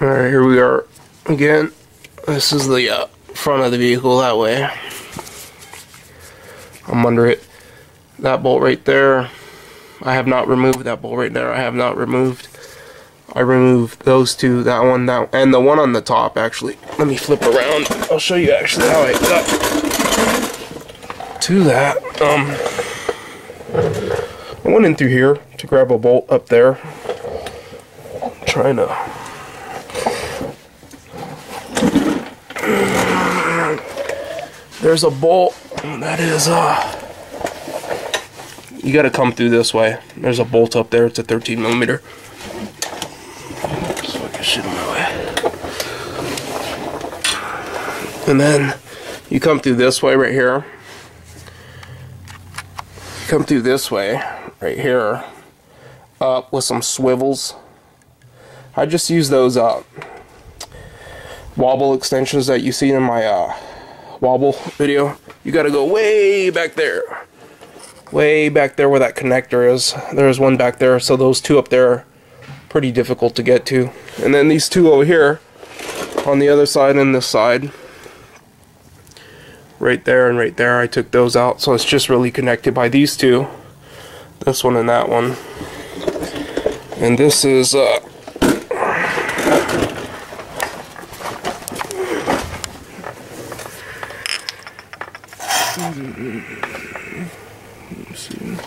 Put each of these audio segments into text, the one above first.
Alright, here we are again. This is the front of the vehicle that way. I'm under it. That bolt right there, I have not removed. That bolt right there, I have not removed. I removed those two, that one, and the one on the top actually. Let me flip around. I'll show you actually how I got to that. I went in through here to grab a bolt up there. I'm trying to. There's a bolt that is you gotta come through this way. There's a bolt up there, it's a 13mm. Just fucking shit in my way. And then you come through this way right here. You come through this way right here with some swivels. I just use those wobble extensions that you see in my wobble video. You gotta go way back there. Way back there where that connector is. There's one back there, so those two up there are pretty difficult to get to. And then these two over here on the other side and this side. Right there and right there, I took those out, so it's just really connected by these two. This one and that one. And this is let's see.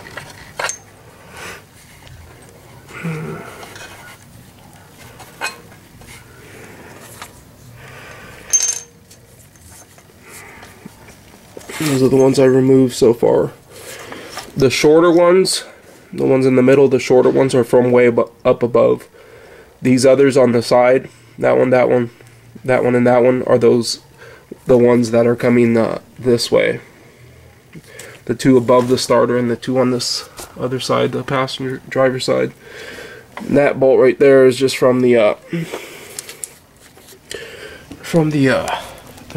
Those are the ones I removed so far. The shorter ones, the ones in the middle, the shorter ones are from way up above. These others on the side, that one, that one, that one, and that one are the ones that are coming this way. The two above the starter and the two on this other side, the passenger driver side. And that bolt right there is just from the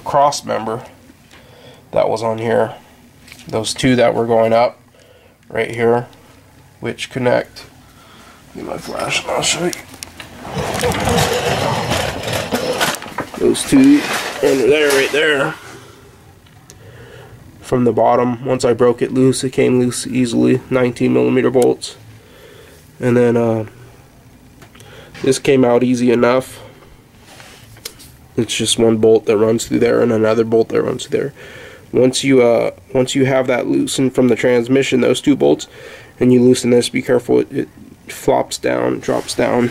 cross member that was on here. Those two that were going up right here, which connect. Get my flash and I'll show you. Those two under there, right there. From the bottom, once I broke it loose, it came loose easily. 19mm bolts. And then this came out easy enough. It's just one bolt that runs through there and another bolt that runs through there. Once you have that loosened from the transmission, those two bolts, and you loosen this, be careful, it flops down, drops down.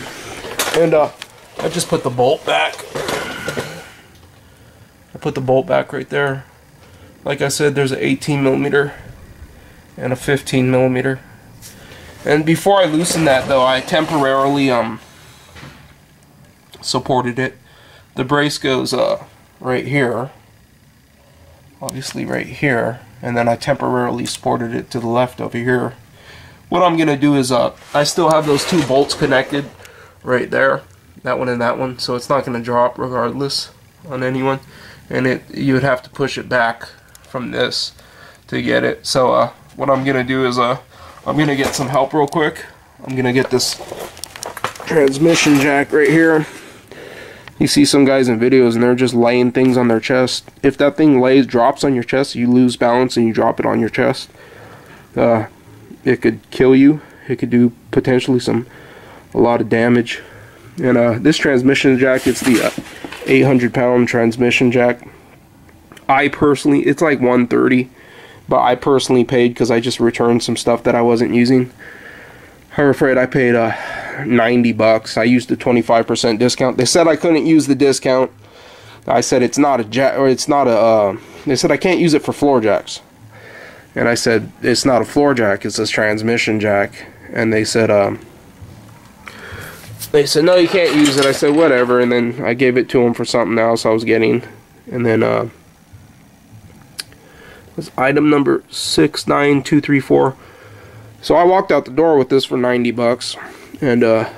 And I just put the bolt back. I put the bolt back right there. Like I said, there's an 18mm and a 15mm. And before I loosened that though, I temporarily supported it. The brace goes right here. Obviously right here, and then I temporarily supported it to the left over here. What I'm gonna do is I still have those two bolts connected right there, that one and that one, so it's not gonna drop regardless on anyone, and you would have to push it back from this to get it. So what I'm gonna do is I'm gonna get some help real quick. I'm gonna get this transmission jack right here. You see some guys in videos and they're just laying things on their chest. If that thing drops on your chest, you lose balance and you drop it on your chest. It could kill you. It could do potentially a lot of damage. And this transmission jack, it's the 800-pound transmission jack. I personally, it's like $130, but I personally paid because I just returned some stuff that I wasn't using. I'm afraid I paid $90. I used a 25% discount. They said I couldn't use the discount. I said it's not a jack, or it's not a. They said I can't use it for floor jacks, and I said it's not a floor jack, it's a transmission jack. And they said no, you can't use it. I said whatever, and then I gave it to them for something else I was getting, and then this item number 69234. So I walked out the door with this for $90, and I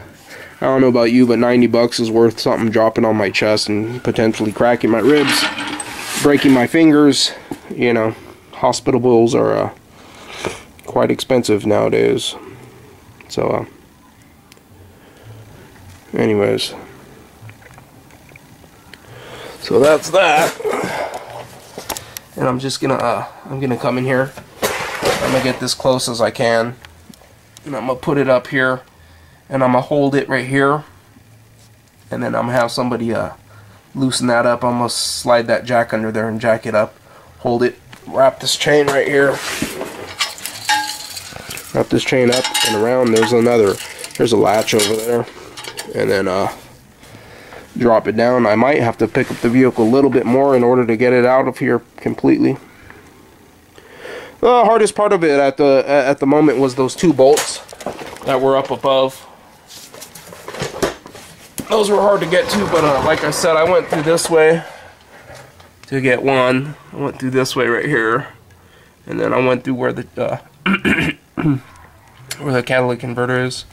don't know about you, but $90 is worth something dropping on my chest and potentially cracking my ribs, breaking my fingers. You know, hospital bills are quite expensive nowadays. So anyways, So that's that. And I'm just gonna come in here. I'm gonna get this close as I can, and I'm gonna put it up here, and I'm gonna hold it right here, and then I'm gonna have somebody loosen that up. I'm gonna slide that jack under there and jack it up, hold it, wrap this chain right here, wrap this chain up and around. There's a latch over there, and then drop it down. I might have to pick up the vehicle a little bit more in order to get it out of here completely. The hardest part of it at the moment was those 2 bolts that were up above. Those were hard to get to, but like I said, I went through this way to get one. I went through this way right here, and then I went through where the where the catalytic converter is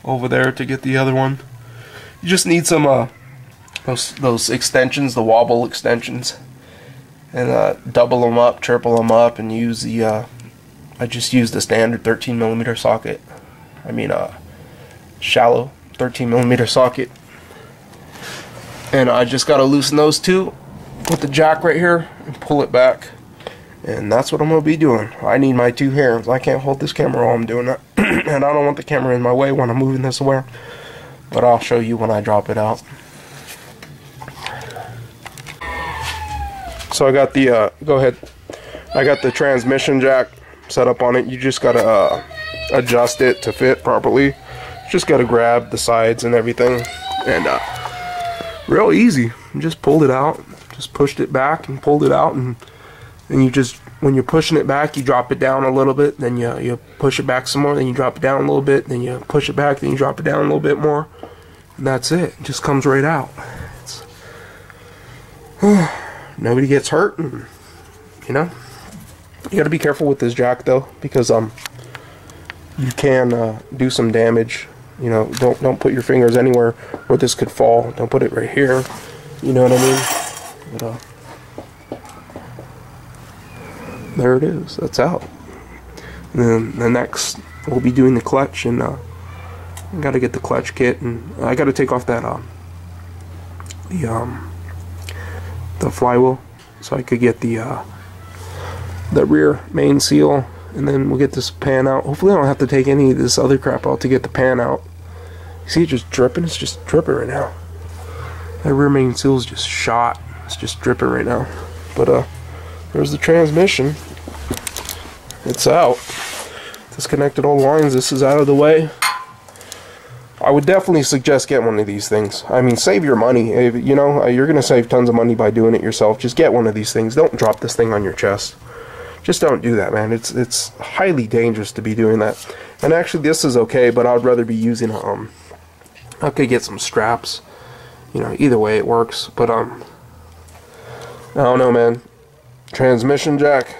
over there to get the other one. You just need some those extensions, the wobble extensions, and double them up, triple them up, and use the I just used the standard 13mm socket. I mean shallow 13mm socket. And I just gotta loosen those 2 with the jack right here and pull it back. And that's what I'm gonna be doing. I need my 2 hands. I can't hold this camera while I'm doing that. And I don't want the camera in my way when I'm moving this around. But I'll show you when I drop it out. So I got the go ahead. I got the transmission jack set up on it. You just gotta adjust it to fit properly. Just gotta grab the sides and everything, and real easy. You just pulled it out, just pushed it back and pulled it out, and you just, when you're pushing it back, you drop it down a little bit, then you push it back some more, then you drop it down a little bit, then you push it back, then you drop it down a little bit more, and that's it. It just comes right out. It's, nobody gets hurt, and, you know. You gotta be careful with this jack though, because you can do some damage. You know, don't put your fingers anywhere where this could fall. Don't put it right here. You know what I mean? But, there it is. That's out. And then the next, we'll be doing the clutch, and I gotta get the clutch kit, and I gotta take off that the flywheel, so I could get the rear main seal, and then we'll get this pan out. Hopefully I don't have to take any of this other crap out to get the pan out. See it just dripping? It's just dripping right now. That rear main seal is just shot. It's just dripping right now. But there's the transmission. It's out. Disconnected all the lines. This is out of the way. I would definitely suggest get one of these things. I mean, save your money. You know, you're gonna save tons of money by doing it yourself. Just get one of these things. Don't drop this thing on your chest. Just don't do that, man. It's highly dangerous to be doing that. And actually, this is okay, but I'd rather be using I could get some straps. You know, either way it works. But I don't know, man. Transmission jack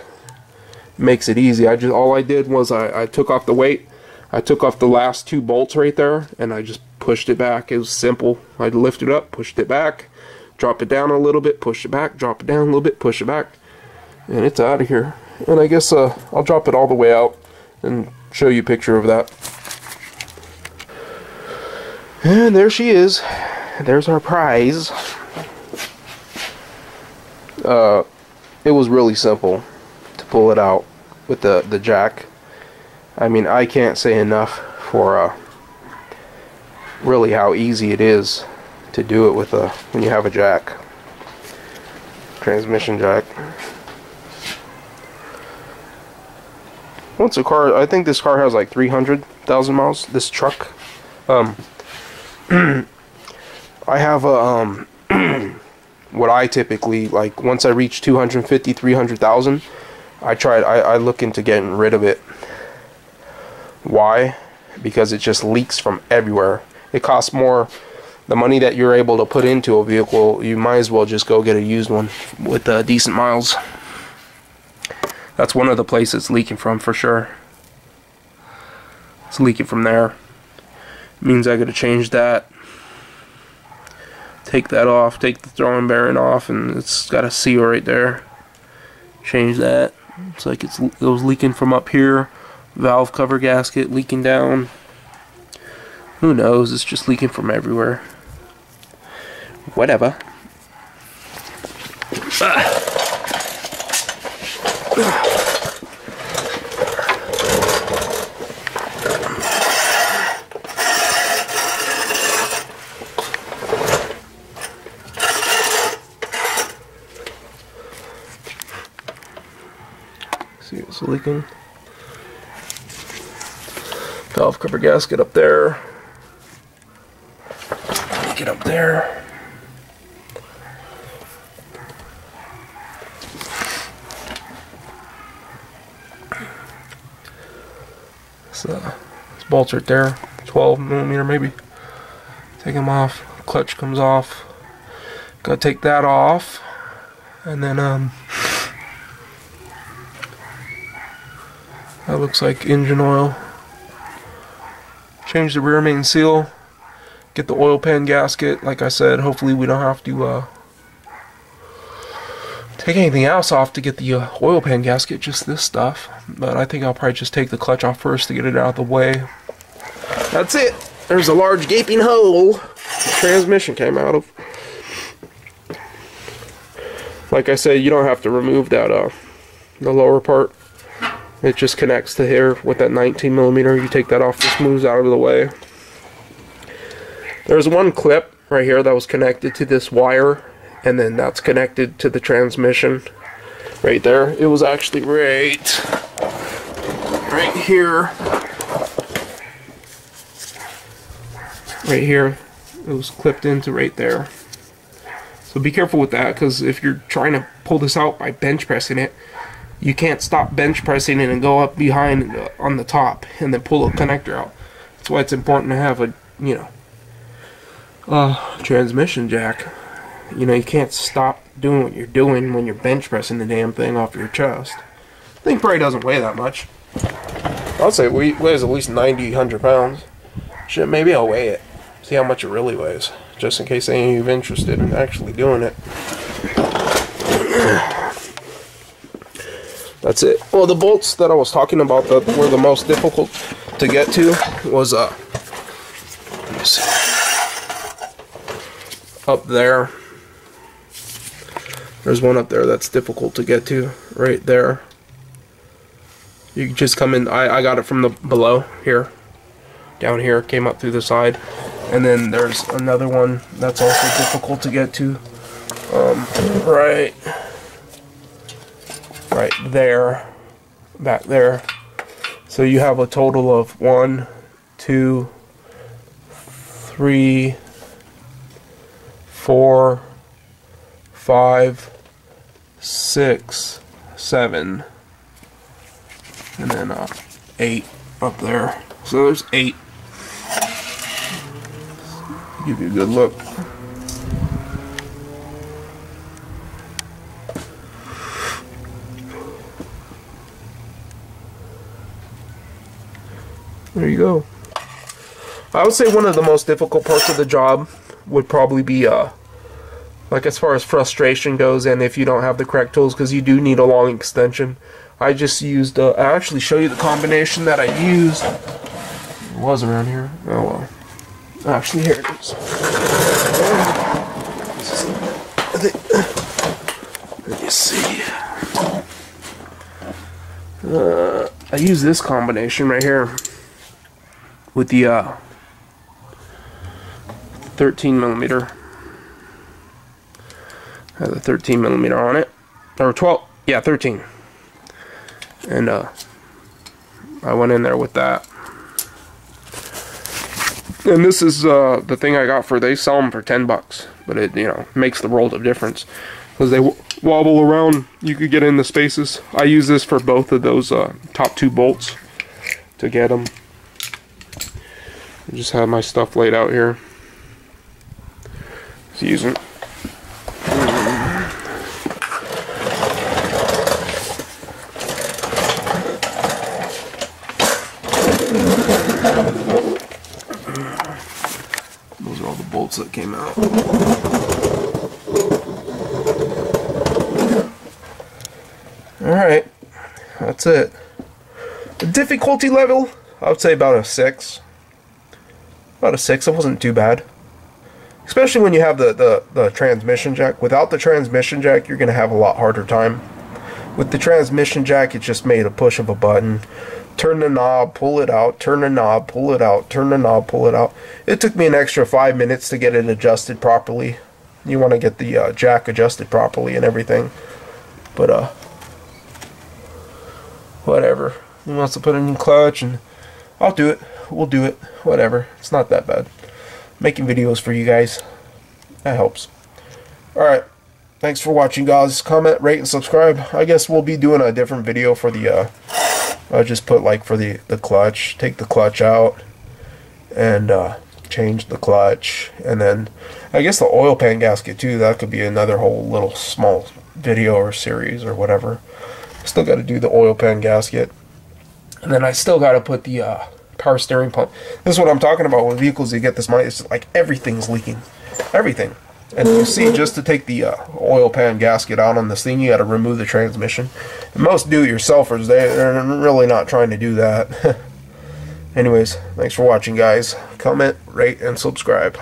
makes it easy. All I did was I took off the weight. I took off the last 2 bolts right there, and I just pushed it back. It was simple. I'd lift it up, pushed it back, drop it down a little bit, push it back, drop it down a little bit, push it back, and it's out of here. And I guess I'll drop it all the way out and show you a picture of that. And there she is. There's our prize. It was really simple to pull it out with the jack. I mean, I can't say enough for really how easy it is to do it with when you have a jack. Transmission jack. Once a car, I think this car has like 300,000 miles. This truck. I have a what I typically like. Once I reach 250, 300,000, I look into getting rid of it. Why? Because it just leaks from everywhere. It costs more. The money that you're able to put into a vehicle, you might as well just go get a used one with decent miles. That's one of the places it's leaking from for sure. It's leaking from there. It means I gotta change that. Take that off, take the throwing bearing off, and it's got a seal right there. Change that. It's like it was leaking from up here. Valve cover gasket leaking down. Who knows? It's just leaking from everywhere. Whatever. See, it's leaking. Valve cover gasket up there. Get up there. So, this bolt's right there. 12mm maybe. Take them off. Clutch comes off. Gotta take that off. And then that looks like engine oil. Change the rear main seal. Get the oil pan gasket. Like I said, hopefully we don't have to take anything else off to get the oil pan gasket, just this stuff. But I think I'll probably just take the clutch off first to get it out of the way. That's it. There's a large gaping hole the transmission came out of. Like I said, you don't have to remove that the lower part. It just connects to here with that 19mm. You take that off, just moves out of the way. There's one clip right here that was connected to this wire, and then that's connected to the transmission right there. It was actually right here. Right here. It was clipped into right there. So be careful with that, because if you're trying to pull this out by bench pressing it, you can't stop bench pressing it and go up behind on the top and then pull the connector out. That's why it's important to have a, you know, transmission jack. You know, you can't stop doing what you're doing when you're bench pressing the damn thing off your chest. The thing probably doesn't weigh that much. I'd say it weighs at least 90, 100 pounds. Shit, maybe I'll weigh it. See how much it really weighs. Just in case any of you are interested in actually doing it. That's it. Well, the bolts that I was talking about that were the most difficult to get to was let me see, up there. There's one up there that's difficult to get to, right there. You can just come in. I got it from the below here, down here, came up through the side, and then there's another one that's also difficult to get to, right there, back there. So you have a total of 1, 2, 3, 4, 5, 6, 7, and then 8 up there. So there's 8. Give you a good look. There you go. I would say one of the most difficult parts of the job would probably be like as far as frustration goes, and if you don't have the correct tools, because you do need a long extension. I just used I actually show you the combination that I used. It was around here. Oh well. Actually, here it is. Let me see. I use this combination right here with the 13mm. Has a 13mm on it, or 12, yeah, 13. And I went in there with that. And this is the thing I got they sell them for $10, but it, you know, makes the world of difference because they wobble around. You could get in the spaces. I use this for both of those top 2 bolts to get them. I just have my stuff laid out here. Just using. Those are all the bolts that came out. Alright, that's it. The difficulty level, I would say about a 6. About a 6, it wasn't too bad. especially when you have the transmission jack. Without the transmission jack, you're going to have a lot harder time. With the transmission jack, it's just made a push of a button. Turn the knob, pull it out, turn the knob, pull it out, turn the knob, pull it out. It took me an extra 5 minutes to get it adjusted properly. You want to get the jack adjusted properly and everything. But, whatever. He wants to put in clutch, and I'll do it. We'll do it. Whatever. It's not that bad. Making videos for you guys. That helps. Alright. Thanks for watching, guys. Comment, rate, and subscribe. I guess we'll be doing a different video for the, I'll just put like for the clutch. Take the clutch out and change the clutch. And then I guess the oil pan gasket too. That could be another whole little small video or series or whatever. Still got to do the oil pan gasket. And then I still got to put the power steering pump. This is what I'm talking about with vehicles. You get this money. It's like everything's leaking. Everything. And you see, just to take the oil pan gasket out on this thing, you got to remove the transmission. And most do-it-yourselfers, they're really not trying to do that. Anyways, thanks for watching, guys. Comment, rate, and subscribe.